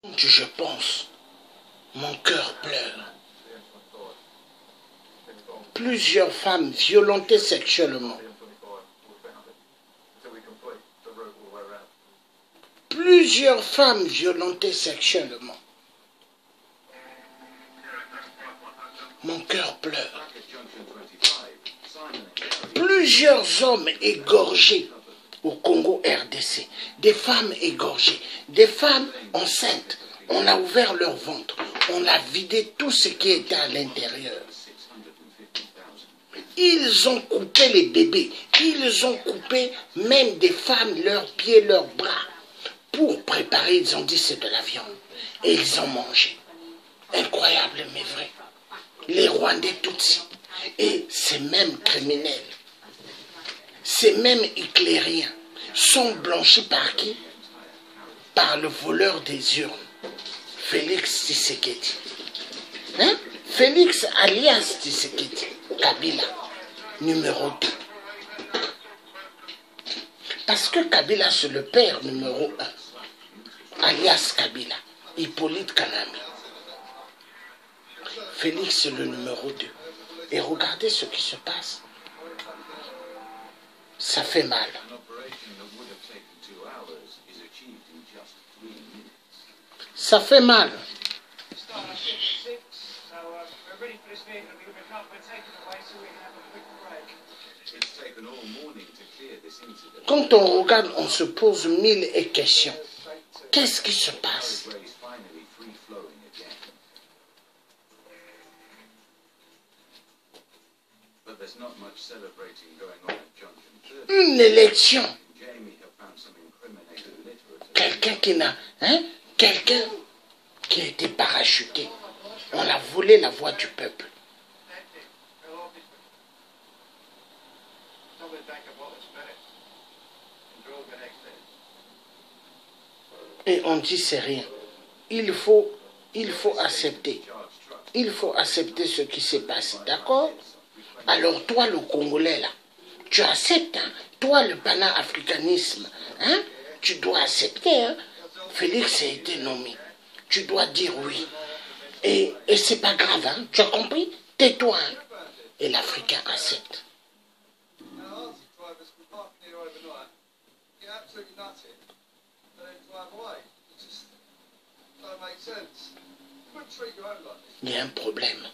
Quand je pense, mon cœur pleure. Plusieurs femmes violentées sexuellement. Plusieurs femmes violentées sexuellement. Mon cœur pleure. Plusieurs hommes égorgés au Congo RDC. Des femmes égorgées. Des femmes enceintes. On a ouvert leur ventre. On a vidé tout ce qui était à l'intérieur. Ils ont coupé les bébés. Ils ont coupé même des femmes, leurs pieds, leurs bras. Pour préparer, ils ont dit c'est de la viande. Et ils ont mangé. Incroyable mais vrai. Les Rwandais Tutsis. Et ces mêmes criminels, ces mêmes hitlériens sont blanchis par qui? Par le voleur des urnes, Félix Tshisekedi. Hein? Félix alias Tshisekedi, Kabila, numéro 2. Parce que Kabila c'est le père numéro 1, alias Kabila, Hippolyte Kanami. Félix c'est le numéro 2. Et regardez ce qui se passe. Ça fait mal. Ça fait mal. Quand on regarde, on se pose mille questions. Qu'est-ce qui se passe? Une élection. Quelqu'un qui n'a... Hein? Quelqu'un qui a été parachuté. On a volé la voix du peuple. Et on dit c'est rien. Il faut accepter. Il faut accepter ce qui s'est passé. D'accord? Alors toi le Congolais là, tu acceptes, hein? Toi le panafricanisme, hein? Tu dois accepter, hein? Félix a été nommé. Tu dois dire oui. Et c'est pas grave, hein? Tu as compris? Tais-toi, hein? Et l'Africain accepte. Il y a un problème.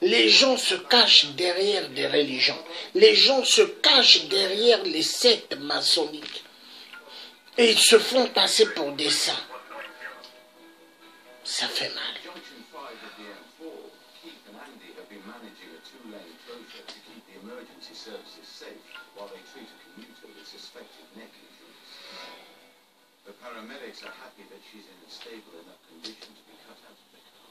Les gens se cachent derrière des religions. Les gens se cachent derrière les sectes maçonniques. Et ils se font passer pour des saints. Ça fait mal. The paramedics are happy that she's in a stable enough condition to be cut out of the car.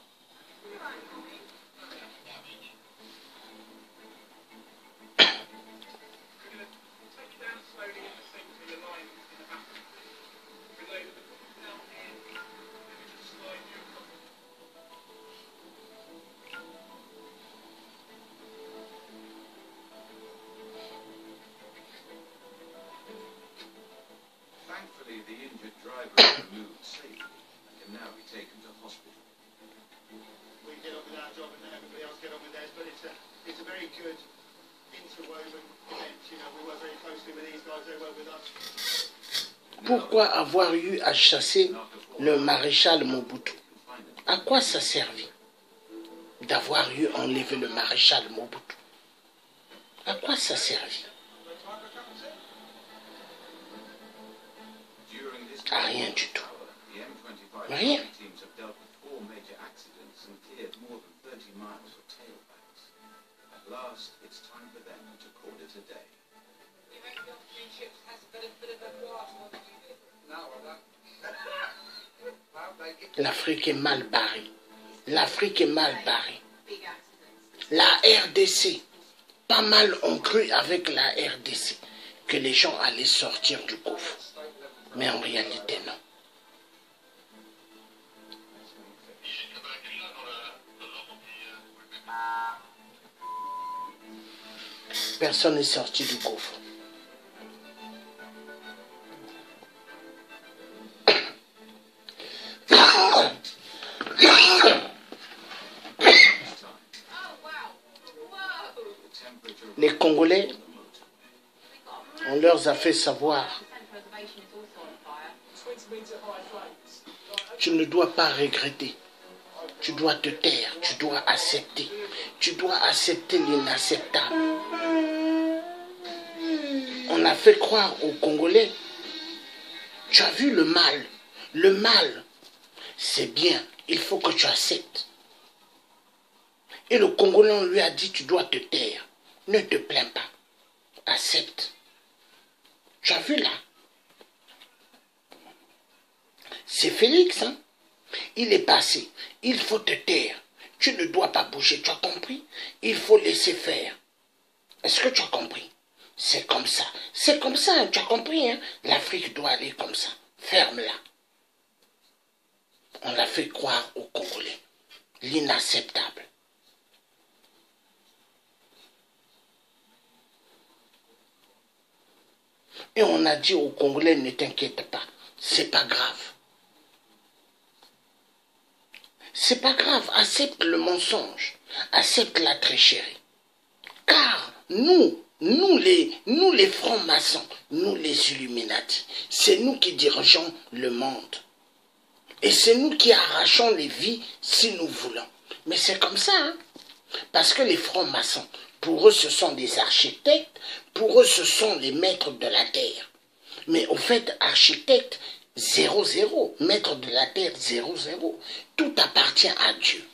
Thankfully, the injured driver was removed safely and can now be taken to hospital. We get on with our job and everybody else get on with theirs, but it's a very good interwoven event. You know, we work very closely with these guys, they work with us. Pourquoi avoir eu à chasser le maréchal Mobutu? À quoi ça servit d'avoir eu à enlever le maréchal Mobutu? À quoi ça servit? À rien du tout. Rien. L'Afrique est mal barrée. L'Afrique est mal barrée. La RDC, pas mal ont cru avec la RDC que les gens allaient sortir du gouffre. Mais en réalité, non. Personne n'est sorti du gouffre. Les Congolais, on leur a fait savoir, tu ne dois pas regretter, tu dois te taire, tu dois accepter l'inacceptable. On a fait croire aux Congolais, tu as vu le mal, c'est bien, il faut que tu acceptes. Et le Congolais, on lui a dit, tu dois te taire, ne te plains pas, accepte. Tu as vu là? C'est Félix, hein? Il est passé, il faut te taire, tu ne dois pas bouger, tu as compris? Il faut laisser faire. Est-ce que tu as compris? C'est comme ça, hein, tu as compris, hein? L'Afrique doit aller comme ça, ferme-la. On l'a fait croire aux Congolais, l'inacceptable. Et on a dit aux Congolais, ne t'inquiète pas, c'est pas grave. C'est pas grave, accepte le mensonge, accepte la tricherie. Car nous les francs-maçons, nous les Illuminati, c'est nous qui dirigeons le monde. Et c'est nous qui arrachons les vies si nous voulons. Mais c'est comme ça, hein? Parce que les francs-maçons, pour eux, ce sont des architectes, pour eux, ce sont les maîtres de la terre. Mais au fait, architecte, 0-0, maître de la terre, 0-0. Tout appartient à Dieu.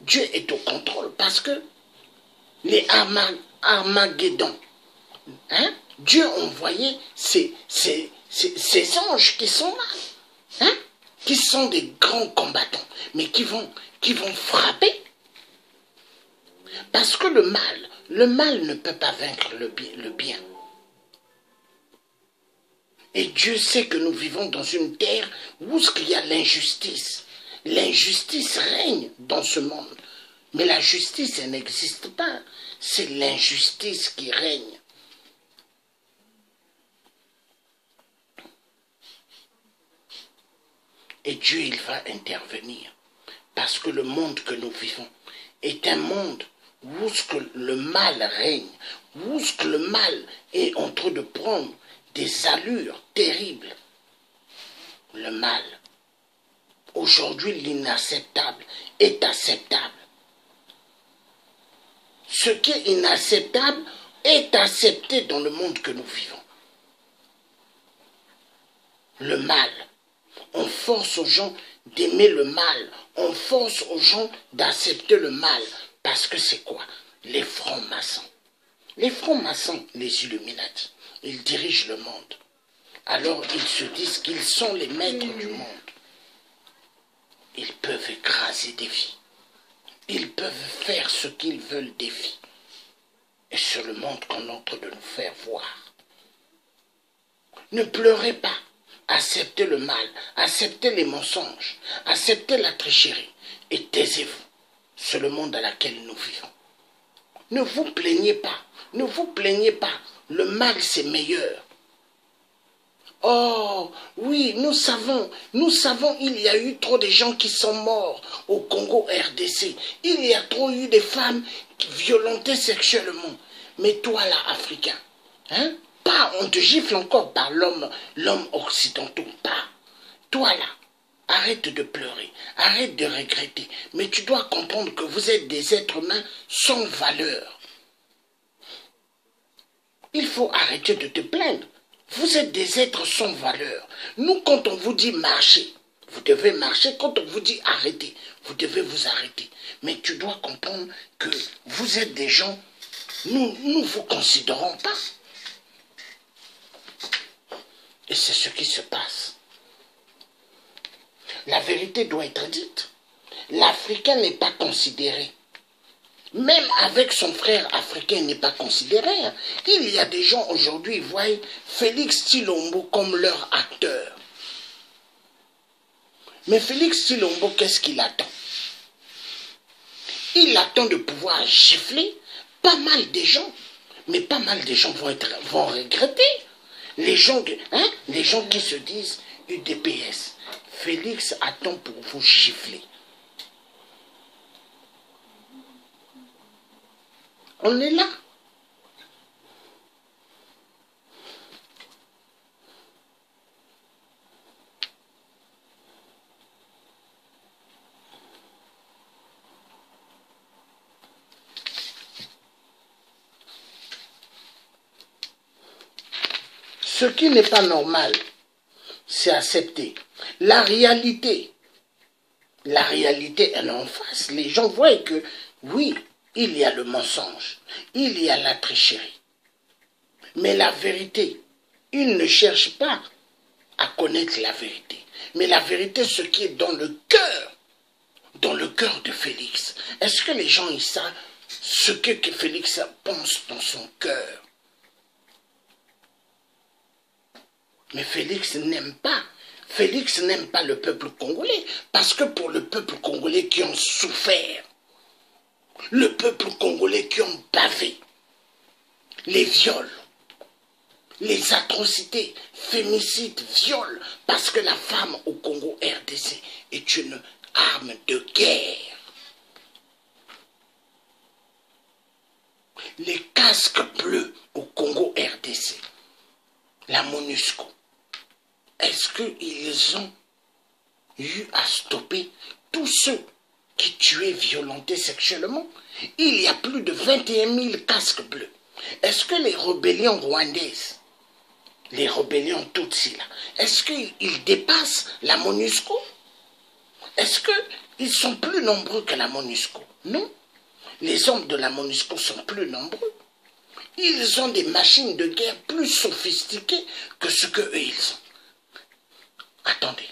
Dieu est au contrôle parce que les Armageddon, hein? Dieu a envoyé ces anges qui sont là, hein? Qui sont des grands combattants, mais qui vont frapper. Parce que le mal ne peut pas vaincre le bien. Et Dieu sait que nous vivons dans une terre où il y a l'injustice. L'injustice règne dans ce monde. Mais la justice, elle n'existe pas. C'est l'injustice qui règne. Et Dieu, il va intervenir. Parce que le monde que nous vivons est un monde où le mal règne, où le mal est en train de prendre des allures terribles. Le mal. Aujourd'hui, l'inacceptable est acceptable. Ce qui est inacceptable est accepté dans le monde que nous vivons. Le mal. On force aux gens d'aimer le mal. On force aux gens d'accepter le mal. Parce que c'est quoi? Les francs-maçons. Les francs-maçons, les Illuminati, ils dirigent le monde. Alors ils se disent qu'ils sont les maîtres du monde. Ils peuvent écraser des vies. Ils peuvent faire ce qu'ils veulent des vies. Et c'est le monde qu'on est en train de nous faire voir. Ne pleurez pas. Acceptez le mal. Acceptez les mensonges. Acceptez la tricherie. Et taisez-vous. C'est le monde dans lequel nous vivons. Ne vous plaignez pas. Ne vous plaignez pas. Le mal, c'est meilleur. Oh, oui, nous savons, il y a eu trop de gens qui sont morts au Congo RDC. Il y a trop eu de femmes violentées sexuellement. Mais toi là, Africain, hein, pas, on te gifle encore par l'homme occidental, pas. Toi là, arrête de pleurer, arrête de regretter. Mais tu dois comprendre que vous êtes des êtres humains sans valeur. Il faut arrêter de te plaindre. Vous êtes des êtres sans valeur. Nous, quand on vous dit marcher, vous devez marcher. Quand on vous dit arrêter, vous devez vous arrêter. Mais tu dois comprendre que vous êtes des gens, nous ne vous considérons pas. Et c'est ce qui se passe. La vérité doit être dite. L'Africain n'est pas considéré. Même avec son frère africain, il n'est pas considéré. Hein. Il y a des gens aujourd'hui, ils voient Félix Tshilombo comme leur acteur. Mais Félix Tshilombo, qu'est-ce qu'il attend? Il attend de pouvoir gifler pas mal de gens. Mais pas mal de gens vont regretter. Les gens qui se disent UDPS, Félix attend pour vous gifler. On est là. Ce qui n'est pas normal, c'est accepter. La réalité, elle est en face. Les gens voient que, oui, il y a le mensonge, il y a la tricherie. Mais la vérité, ils ne cherchent pas à connaître la vérité. Mais la vérité, ce qui est dans le cœur de Félix. Est-ce que les gens ils savent ce que Félix pense dans son cœur? Mais Félix n'aime pas. Félix n'aime pas le peuple congolais. Parce que pour le peuple congolais qui ont souffert, le peuple congolais qui ont bavé, les viols, les atrocités, féminicides, viols, parce que la femme au Congo RDC est une arme de guerre. Les casques bleus au Congo RDC, la MONUSCO, est-ce qu'ils ont eu à stopper tous ceux qui tuaient, violentaient sexuellement? Il y a plus de 21 000 casques bleus. Est-ce que les rébellions rwandaises, les rébellions Tutsi là, est-ce qu'ils dépassent la MONUSCO? Est-ce qu'ils sont plus nombreux que la MONUSCO? Non. Les hommes de la MONUSCO sont plus nombreux. Ils ont des machines de guerre plus sophistiquées que ce qu'eux ils ont. Attendez,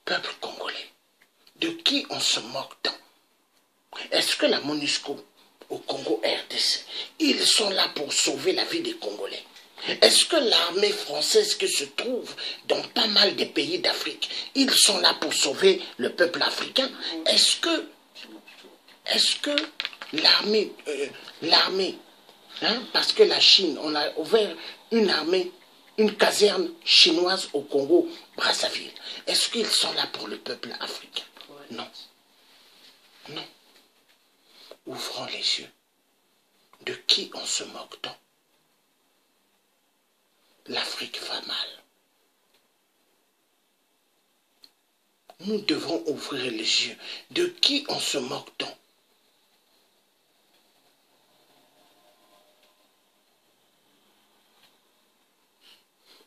peuple congolais, de qui on se moque tant? Est-ce que la MONUSCO au Congo RDC, ils sont là pour sauver la vie des Congolais? Est-ce que l'armée française qui se trouve dans pas mal de pays d'Afrique, ils sont là pour sauver le peuple africain? Est-ce que l'armée, parce que la Chine, on a ouvert une armée, une caserne chinoise au Congo, Brazzaville. Est-ce qu'ils sont là pour le peuple africain? Non. Non. Ouvrons les yeux. De qui on se moque-t-on? L'Afrique va mal. Nous devons ouvrir les yeux. De qui on se moque-t-on?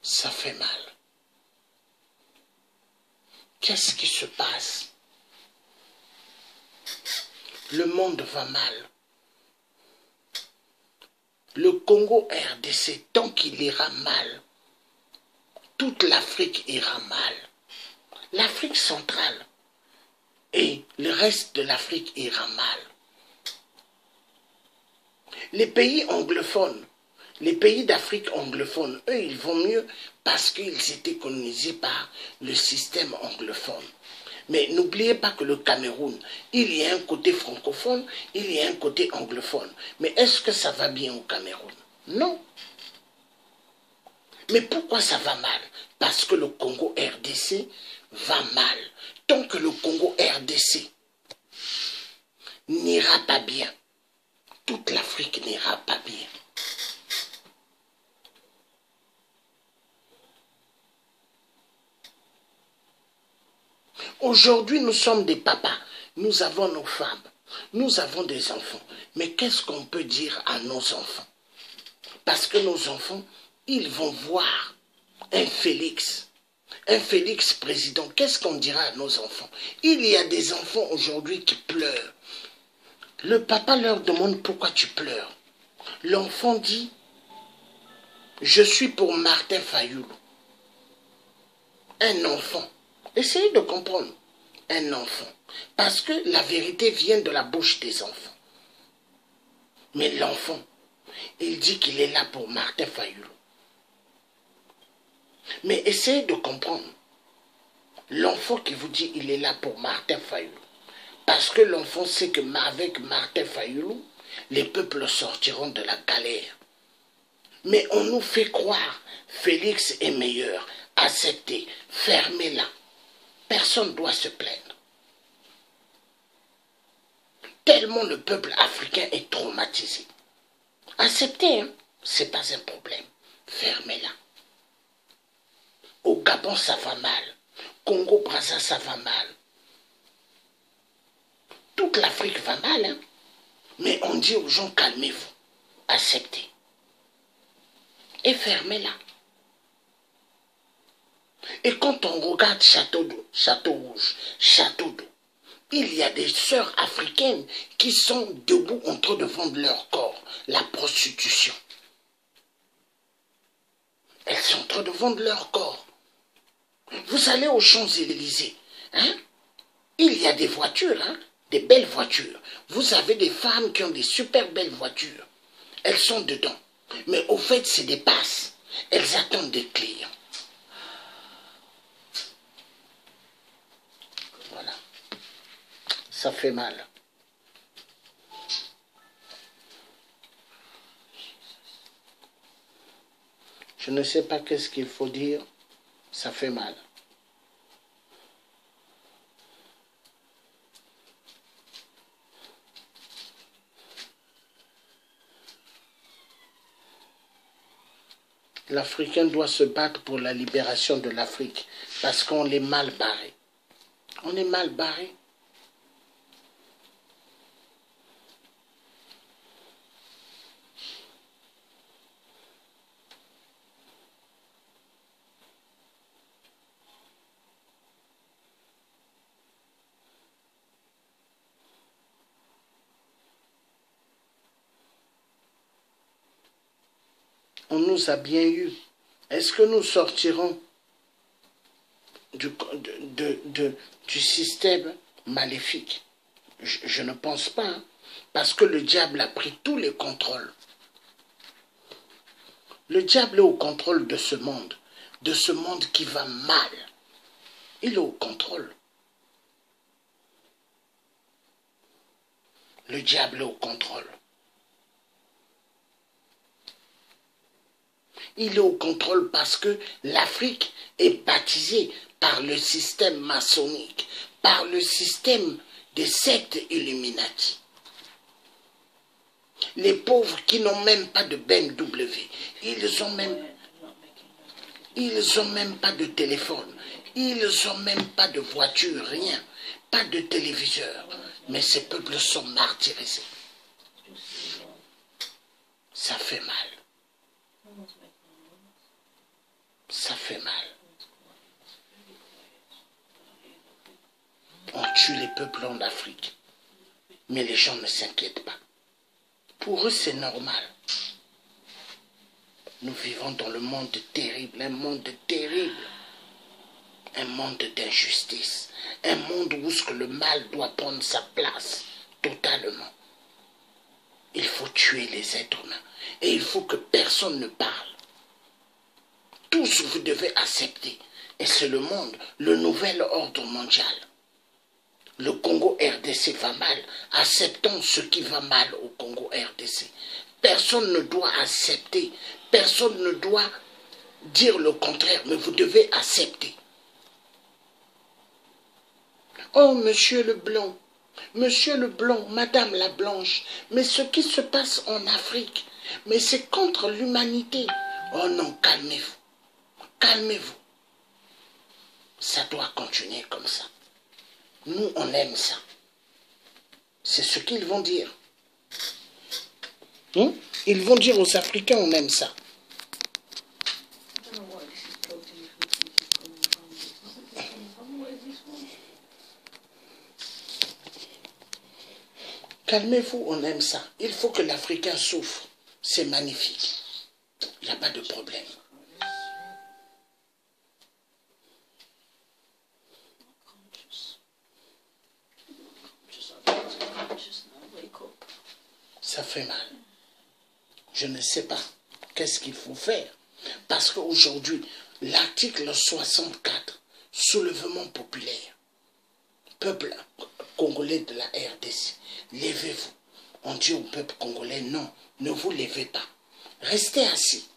Ça fait mal. Qu'est-ce qui se passe? Le monde va mal. Le Congo RDC, tant qu'il ira mal, toute l'Afrique ira mal. L'Afrique centrale et le reste de l'Afrique ira mal. Les pays anglophones, les pays d'Afrique anglophone, eux, ils vont mieux parce qu'ils étaient colonisés par le système anglophone. Mais n'oubliez pas que le Cameroun, il y a un côté francophone, il y a un côté anglophone. Mais est-ce que ça va bien au Cameroun? Non. Mais pourquoi ça va mal? Parce que le Congo RDC va mal. Tant que le Congo RDC n'ira pas bien, toute l'Afrique n'ira pas bien. Aujourd'hui, nous sommes des papas, nous avons nos femmes, nous avons des enfants. Mais qu'est-ce qu'on peut dire à nos enfants? Parce que nos enfants, ils vont voir un Félix président. Qu'est-ce qu'on dira à nos enfants? Il y a des enfants aujourd'hui qui pleurent. Le papa leur demande pourquoi tu pleures. L'enfant dit, je suis pour Martin Fayoulou. Un enfant. Essayez de comprendre. Un enfant. Parce que la vérité vient de la bouche des enfants. Mais l'enfant, il dit qu'il est là pour Martin Fayulu. Mais essayez de comprendre. L'enfant qui vous dit qu'il est là pour Martin Fayulu. Parce que l'enfant sait que avec Martin Fayulu, les peuples sortiront de la galère. Mais on nous fait croire, Félix est meilleur, acceptez, fermez-la. Personne ne doit se plaindre. Tellement le peuple africain est traumatisé. Acceptez, hein? C'est pas un problème. Fermez-la. Au Gabon, ça va mal. Congo-Brazza, ça va mal. Toute l'Afrique va mal, hein? Mais on dit aux gens, calmez-vous. Acceptez. Et fermez-la. Et quand on regarde Château d'eau, Château Rouge, Château d'eau, il y a des sœurs africaines qui sont debout en train de vendre leur corps, la prostitution. Elles sont en train de vendre leur corps. Vous allez aux Champs-Élysées, hein? Il y a des voitures, hein? Des belles voitures. Vous avez des femmes qui ont des super belles voitures. Elles sont dedans. Mais au fait, c'est des passes. Elles attendent des clients. Voilà. Ça fait mal. Je ne sais pas qu'est-ce qu'il faut dire. Ça fait mal. L'Africain doit se battre pour la libération de l'Afrique parce qu'on est mal barré. On est mal barré. On nous a bien eu. Est-ce que nous sortirons du système maléfique? Je ne pense pas, hein, parce que le diable a pris tous les contrôles. Le diable est au contrôle de ce monde qui va mal. Il est au contrôle. Le diable est au contrôle. Il est au contrôle parce que l'Afrique est baptisée par le système maçonnique, par le système des sectes Illuminati. Les pauvres qui n'ont même pas de BMW, ils n'ont même pas de téléphone, ils n'ont même pas de voiture, rien, pas de téléviseur. Mais ces peuples sont martyrisés. Ça fait mal. Ça fait mal. On tue les peuples en Afrique. Mais les gens ne s'inquiètent pas. Pour eux, c'est normal. Nous vivons dans le monde terrible, un monde terrible. Un monde d'injustice. Un monde où le mal doit prendre sa place totalement. Il faut tuer les êtres humains. Et il faut que personne ne parle. Tous vous devez accepter. Et c'est le monde, le nouvel ordre mondial. Le Congo RDC va mal. Acceptons ce qui va mal au Congo RDC. Personne ne doit accepter. Personne ne doit dire le contraire. Mais vous devez accepter. Oh, monsieur le blanc. Monsieur le blanc, madame la blanche. Mais ce qui se passe en Afrique, mais c'est contre l'humanité. Oh non, calmez-vous. Calmez-vous. Ça doit continuer comme ça. Nous, on aime ça. C'est ce qu'ils vont dire. Ils vont dire aux Africains, on aime ça. Calmez-vous, on aime ça. Il faut que l'Africain souffre. C'est magnifique. Il n'y a pas de problème. Ça fait mal. je ne sais pas qu'est-ce qu'il faut faire. Parce qu'aujourd'hui, l'article 64, soulèvement populaire, peuple congolais de la RDC, levez-vous. On dit au peuple congolais, non, ne vous levez pas. Restez assis.